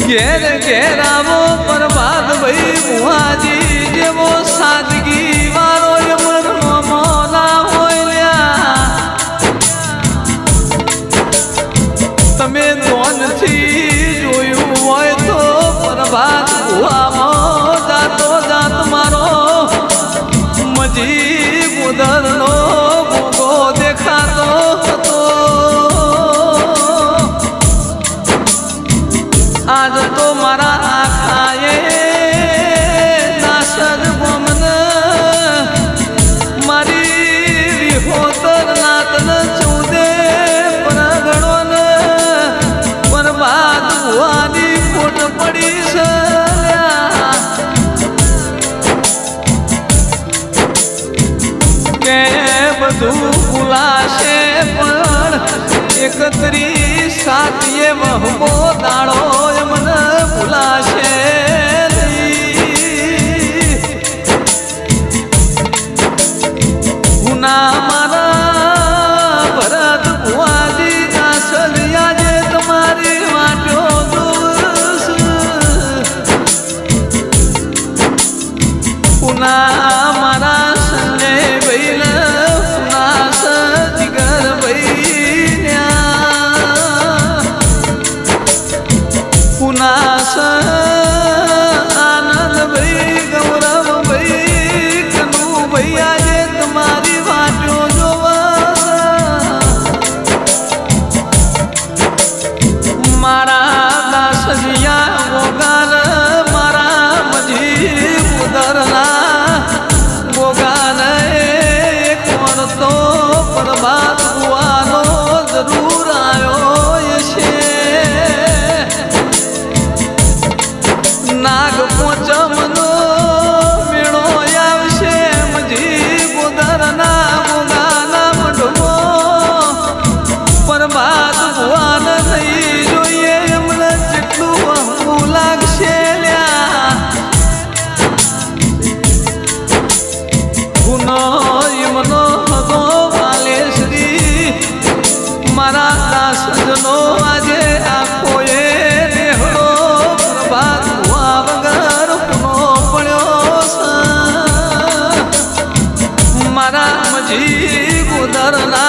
ઘેર ઘેર આવો પ્રભાત ભાઈ ભુવાજી જેવો સાદગી વાળો મનનો મોના હોય લ્યા તમે ધોનથી જોયું હોય તો પ્રભાત ભુવામાં જાતો જાત મારો મજી મુદરનો ભોગો દેખાતો હતો આજ તો મારા આખાએ નાસર બોમન મારી વિહોતર નાતન ચૌદે પરગણોન બરબાદ ભુવાની ખોટ પડી છે કે બધું ભૂલાશે પણ 31/7 વહમો દાડો મને ભૂલાશે ગુના મારા ભરત ભુવાજી દાસલિયા જે તમારી વાટ્યો દોસ ગુના મારા સંજય ભાઈ પુનાસ આનંદ ભાઈ ગૌરવ ભાઈ કનુ ભાઈ આજે તમારી વાટો જોવા મારા દાસજીયા ગોગાલ મારા મજી ઉદરના ગોગાલ કોણ તો પ્રભાત ભુવાનો જરૂર આવ્યો છે નાગ પોચમનો મેળો આવશે મજી ગોદરના ગોગાના મઢવો પ્રભાત ભુવાન નહીં જોઈએ એમને જેટલું વહમું લાગશે લ્યા ગુનો એમનો હતો વાલેશ્રી મારા દાસજનો આજે આખોએ નેહળો પ્રભાત મારા મજી ગોદરના